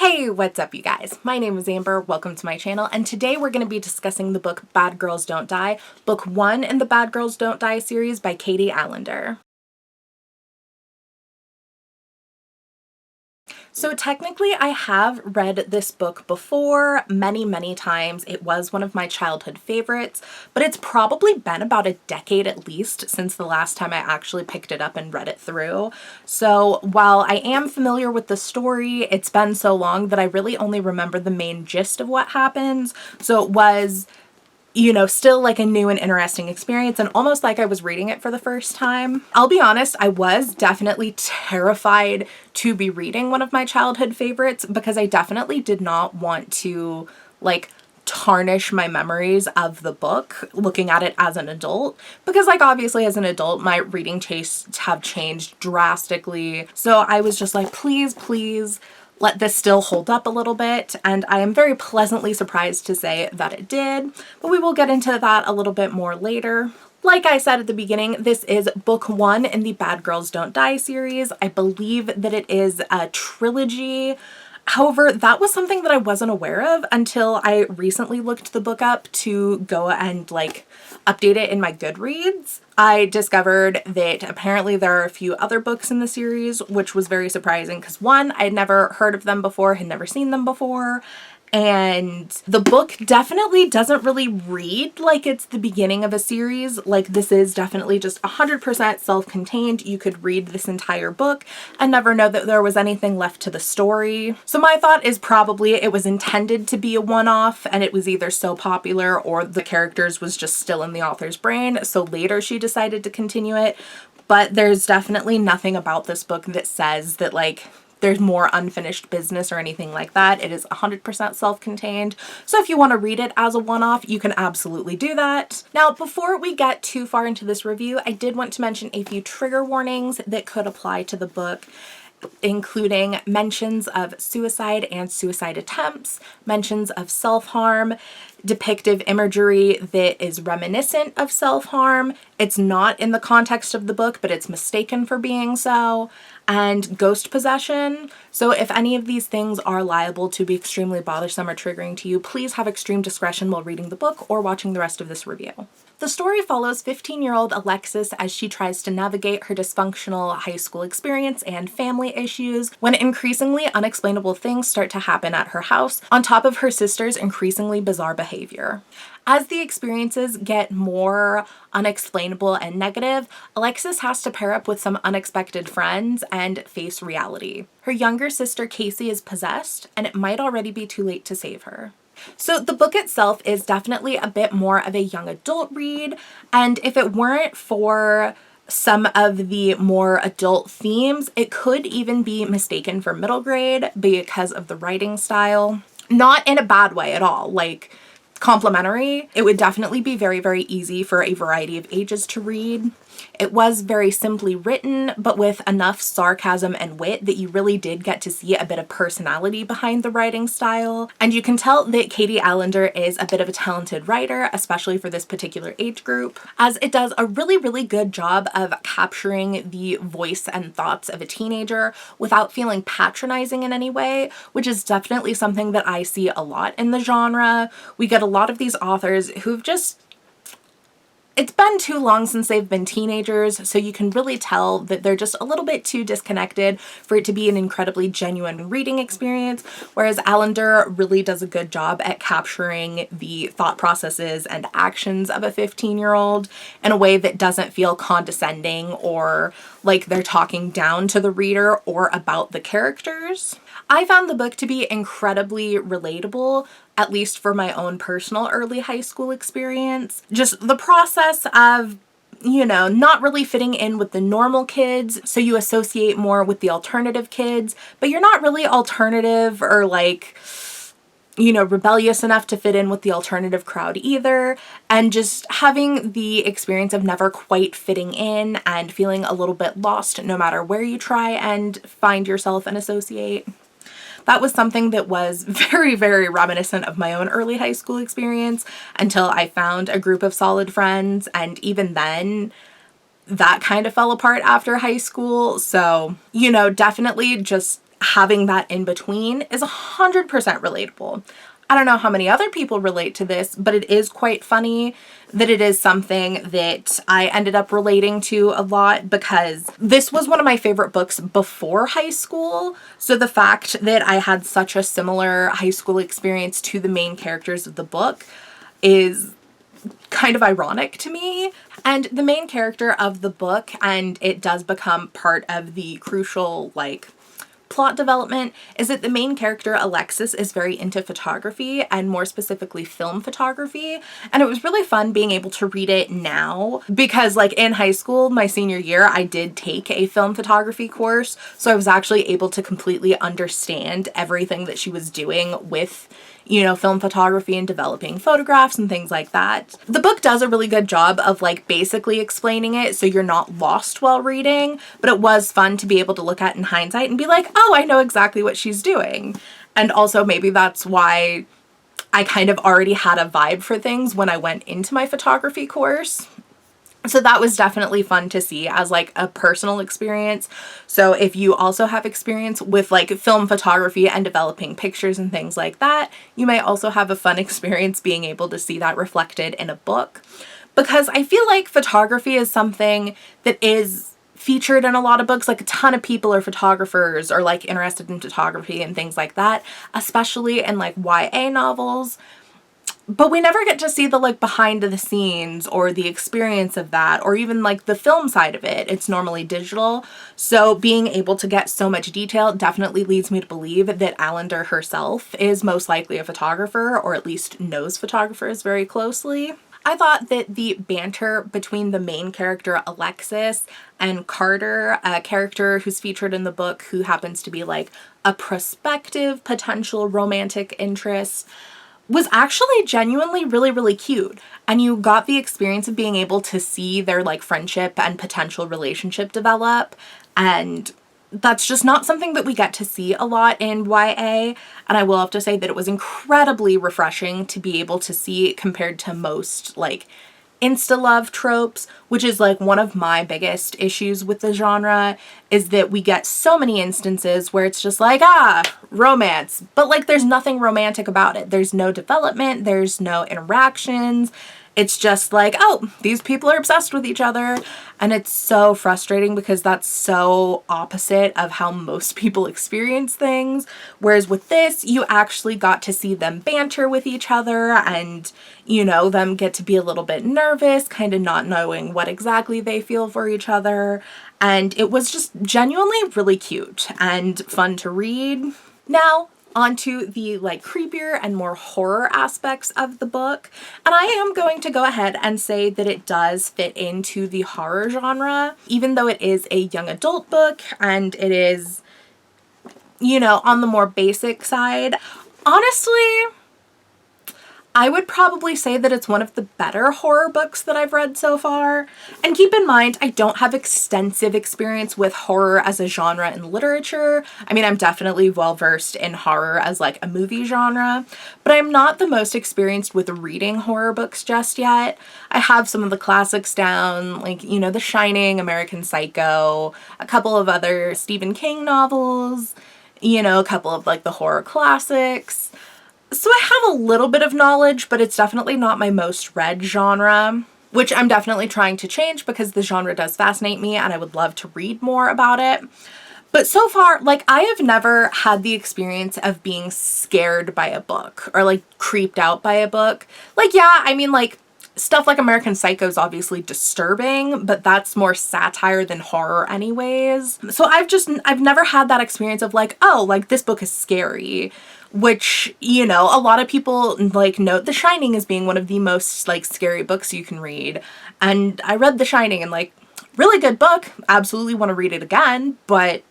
Hey, what's up you guys? My name is Amber, welcome to my channel, and today we're going to be discussing the book Bad Girls Don't Die, book 1 in the Bad Girls Don't Die series by Katie Alender. So technically I have read this book before many times. It was one of my childhood favorites, but it's probably been about a decade at least since the last time I actually picked it up and read it through. So while I am familiar with the story, it's been so long that I really only remember the main gist of what happens. So it was, you know, still like a new and interesting experience and almost like I was reading it for the first time. I'll be honest, I was definitely terrified to be reading one of my childhood favorites because I definitely did not want to like tarnish my memories of the book looking at it as an adult, because like obviously as an adult my reading tastes have changed drastically. So I was just like, please let this still hold up a little bit, and I am very pleasantly surprised to say that it did, but we will get into that a little bit more later. Like I said at the beginning, this is book 1 in the Bad Girls Don't Die series. I believe that it is a trilogy. However, that was something that I wasn't aware of until I recently looked the book up to go and like update it in my Goodreads. I discovered that apparently there are a few other books in the series, which was very surprising because one, I had never heard of them before, had never seen them before. And the book definitely doesn't really read like it's the beginning of a series. Like this is definitely just 100% self-contained. You could read this entire book and never know that there was anything left to the story. So my thought is probably it was intended to be a one-off and it was either so popular or the characters was just still in the author's brain. So later she decided to continue it. But there's definitely nothing about this book that says that like there's more unfinished business or anything like that. It is 100% self-contained. So if you want to read it as a one-off, you can absolutely do that. Now, before we get too far into this review, I did want to mention a few trigger warnings that could apply to the book, including mentions of suicide and suicide attempts, mentions of self-harm, depictive imagery that is reminiscent of self-harm. It's not in the context of the book, but it's mistaken for being so, and ghost possession. So if any of these things are liable to be extremely bothersome or triggering to you, please have extreme discretion while reading the book or watching the rest of this review. The story follows 15-year-old Alexis as she tries to navigate her dysfunctional high school experience and family issues when increasingly unexplainable things start to happen at her house, on top of her sister's increasingly bizarre behavior. As the experiences get more unexplainable and negative, Alexis has to pair up with some unexpected friends and face reality. Her younger sister Casey is possessed, and it might already be too late to save her. So the book itself is definitely a bit more of a young adult read, and if it weren't for some of the more adult themes, it could even be mistaken for middle grade because of the writing style. Not in a bad way at all, like complimentary. It would definitely be very easy for a variety of ages to read. It was very simply written, but with enough sarcasm and wit that you really did get to see a bit of personality behind the writing style. And you can tell that Katie Alender is a bit of a talented writer, especially for this particular age group, as it does a really good job of capturing the voice and thoughts of a teenager without feeling patronizing in any way, which is definitely something that I see a lot in the genre. We get a lot of these authors who've just, it's been too long since they've been teenagers, so you can really tell that they're just a little bit too disconnected for it to be an incredibly genuine reading experience, whereas Alender really does a good job at capturing the thought processes and actions of a 15-year-old in a way that doesn't feel condescending or like they're talking down to the reader or about the characters. I found the book to be incredibly relatable, at least for my own personal early high school experience. Just the process of, you know, not really fitting in with the normal kids, so you associate more with the alternative kids, but you're not really alternative or like, you know, rebellious enough to fit in with the alternative crowd either, and just having the experience of never quite fitting in and feeling a little bit lost no matter where you try and find yourself and associate. That was something that was very reminiscent of my own early high school experience until I found a group of solid friends, and even then that kind of fell apart after high school. So, you know, definitely just having that in between is 100% relatable. I don't know how many other people relate to this, but it is quite funny that it is something that I ended up relating to a lot, because this was one of my favorite books before high school. So the fact that I had such a similar high school experience to the main characters of the book is kind of ironic to me. And the main character of the book, and it does become part of the crucial plot development, is that the main character, Alexis, is very into photography, and more specifically film photography. And it was really fun being able to read it now, because in high school, my senior year, I did take a film photography course. So I was actually able to completely understand everything that she was doing with, you know, film photography and developing photographs and things like that. The book does a really good job of basically explaining it so you're not lost while reading, but it was fun to be able to look at in hindsight and be like, oh, I know exactly what she's doing. And also maybe that's why I kind of already had a vibe for things when I went into my photography course. So that was definitely fun to see as a personal experience. So if you also have experience with film photography and developing pictures and things like that, you may also have a fun experience being able to see that reflected in a book. Because I feel like photography is something that is featured in a lot of books. A ton of people are photographers or interested in photography and things like that, especially in YA novels. But we never get to see the behind the scenes or the experience of that, or even the film side of it. It's normally digital. So being able to get so much detail definitely leads me to believe that Alender herself is most likely a photographer, or at least knows photographers very closely. I thought that the banter between the main character Alexis and Carter, a character who's featured in the book who happens to be a prospective potential romantic interest, was actually genuinely really, really cute. And you got the experience of being able to see their friendship and potential relationship develop. And that's just not something that we get to see a lot in YA. And I will have to say that it was incredibly refreshing to be able to see compared to most insta-love tropes, which is one of my biggest issues with the genre, is that we get so many instances where it's just romance, but there's nothing romantic about it. There's no development, there's no interactions. It's just oh, these people are obsessed with each other. And it's so frustrating because that's so opposite of how most people experience things. Whereas with this, you actually got to see them banter with each other and, you know, them get to be a little bit nervous, kind of not knowing what exactly they feel for each other. And it was just genuinely really cute and fun to read. Now, onto the creepier and more horror aspects of the book. And I am going to go ahead and say that it does fit into the horror genre, even though it is a young adult book and it is, you know, on the more basic side. Honestly, I would probably say that it's one of the better horror books that I've read so far. And keep in mind, I don't have extensive experience with horror as a genre in literature. I mean, I'm definitely well-versed in horror as a movie genre, but I'm not the most experienced with reading horror books just yet. I have some of the classics down, you know, The Shining, American Psycho, a couple of other Stephen King novels, you know, a couple of the horror classics. So I have a little bit of knowledge, but it's definitely not my most read genre, which I'm definitely trying to change because the genre does fascinate me and I would love to read more about it. But so far, I have never had the experience of being scared by a book or creeped out by a book. Yeah, I mean, stuff like American Psycho is obviously disturbing, but that's more satire than horror anyways. So I've never had that experience of oh, this book is scary. Which, you know, a lot of people note The Shining as being one of the most scary books you can read. And I read The Shining and really good book. Absolutely want to read it again, but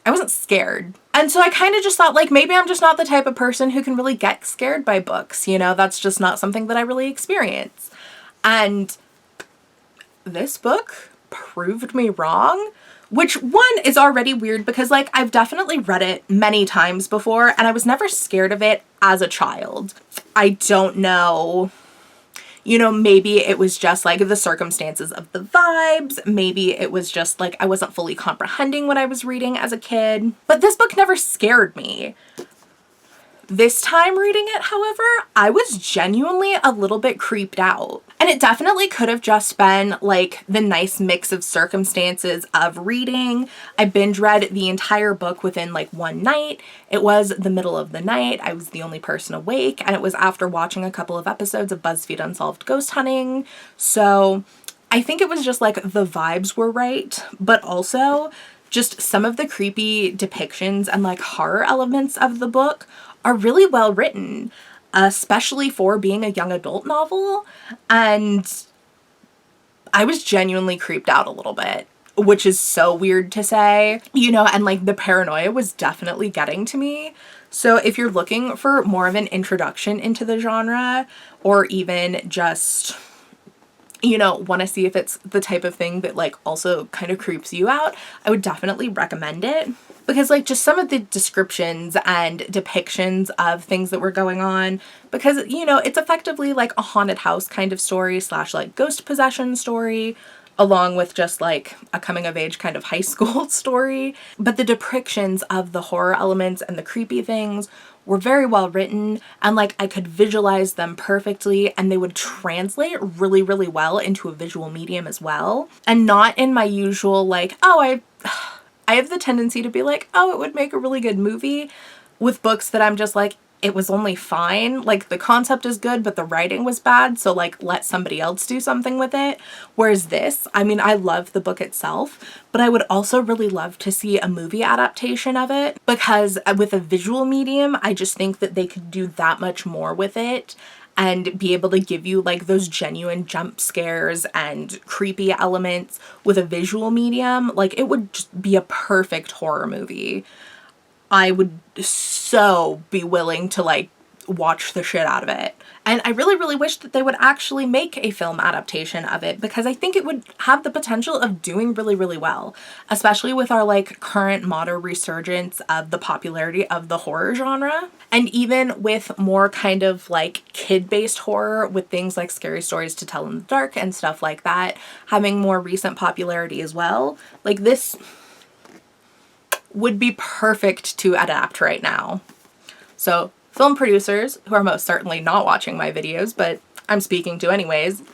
I wasn't scared. And so I kind of just thought maybe I'm just not the type of person who can really get scared by books. You know, that's just not something that I really experience. And this book proved me wrong. Which, one, is already weird because, I've definitely read it many times before and I was never scared of it as a child. I don't know, You know, maybe it was just like the circumstances of the vibes. Maybe it was just like I wasn't fully comprehending what I was reading as a kid. But this book never scared me. This time reading it, however, I was genuinely a little bit creeped out. And it definitely could have just been like the nice mix of circumstances of reading. I binge read the entire book within like one night. It was the middle of the night. I was the only person awake, and it was after watching a couple of episodes of BuzzFeed Unsolved Ghost Hunting. So I think it was just like the vibes were right, but also just some of the creepy depictions and like horror elements of the book are really well written, especially for being a young adult novel. And I was genuinely creeped out a little bit, which is so weird to say, you know, and like the paranoia was definitely getting to me. So if you're looking for more of an introduction into the genre, or even just, you know, want to see if it's the type of thing that like also kind of creeps you out, I would definitely recommend it. Because like just some of the descriptions and depictions of things that were going on, because, you know, it's effectively like a haunted house kind of story / like ghost possession story, along with just like a coming of age kind of high school story. But the depictions of the horror elements and the creepy things were very well written, and like I could visualize them perfectly, and they would translate really, really well into a visual medium as well. And not in my usual like, oh, I have the tendency to be like, oh, it would make a really good movie with books that I'm just like, it was only fine. Like the concept is good, but the writing was bad. So like, let somebody else do something with it. Whereas this, I mean, I love the book itself, but I would also really love to see a movie adaptation of it, because with a visual medium, I just think that they could do that much more with it and be able to give you like those genuine jump scares and creepy elements with a visual medium. Like it would just be a perfect horror movie. I would so be willing to like watch the shit out of it. And I really, really wish that they would actually make a film adaptation of it, because I think it would have the potential of doing really, really well, especially with our like current modern resurgence of the popularity of the horror genre. And even with more kind of like kid-based horror with things like Scary Stories to Tell in the Dark and stuff like that, having more recent popularity as well. Like this would be perfect to adapt right now. So film producers, who are most certainly not watching my videos, but I'm speaking to anyways,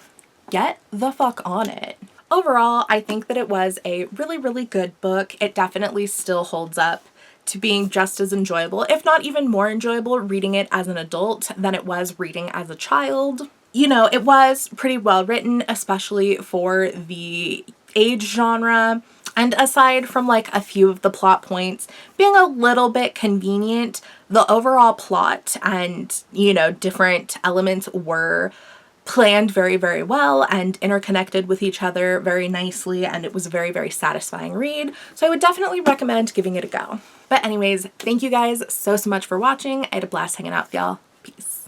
get the fuck on it. Overall, I think that it was a really, really good book. It definitely still holds up to being just as enjoyable, if not even more enjoyable, reading it as an adult than it was reading as a child. You know, it was pretty well written, especially for the age genre. And aside from like a few of the plot points being a little bit convenient, the overall plot and, you know, different elements were planned very, very well and interconnected with each other very nicely, and it was a very, very satisfying read. So I would definitely recommend giving it a go. But anyways, thank you guys so much for watching. I had a blast hanging out with y'all. Peace.